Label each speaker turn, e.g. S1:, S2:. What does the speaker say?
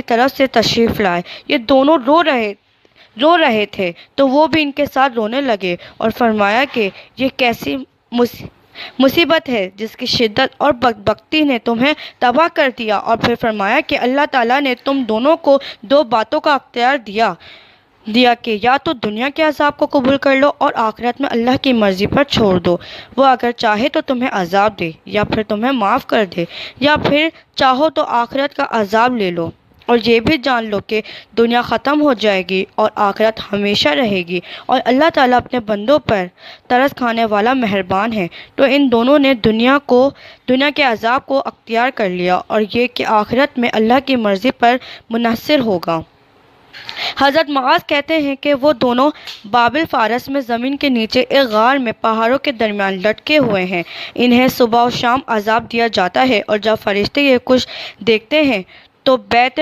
S1: کی طرف سے تشریف لائے۔ یہ دونوں رو رہے تھے تو وہ بھی ان کے ساتھ رونے لگے اور فرمایا کہ یہ کیسی مصیبت ہے جس کی شدت اور بدبختی نے تمہیں تباہ کر دیا۔ اور پھر فرمایا کہ اللہ تعالیٰ نے تم دونوں کو دو باتوں کا اختیار دیا کہ یا تو دنیا کے عذاب کو قبول کر لو اور آخرت میں اللہ کی مرضی پر چھوڑ دو۔ وہ اگر چاہے تو تمہیں عذاب دے یا پھر تمہیں معاف کر دے، یا پھر چاہو تو آخرت کا عذاب لے لو۔ اور یہ بھی جان لو کہ دنیا ختم ہو جائے گی اور آخرت ہمیشہ رہے گی، اور اللہ تعالیٰ اپنے بندوں پر ترس کھانے والا مہربان ہے۔ تو ان دونوں نے دنیا کے عذاب کو اختیار کر لیا اور یہ کہ آخرت میں اللہ کی مرضی پر منحصر ہوگا۔ حضرت معاذ کہتے ہیں کہ وہ دونوں بابل فارس میں زمین کے نیچے ایک غار میں پہاڑوں کے درمیان لٹکے ہوئے ہیں۔ انہیں صبح و شام عذاب دیا جاتا ہے، اور جب فرشتے یہ کچھ دیکھتے ہیں تو بیت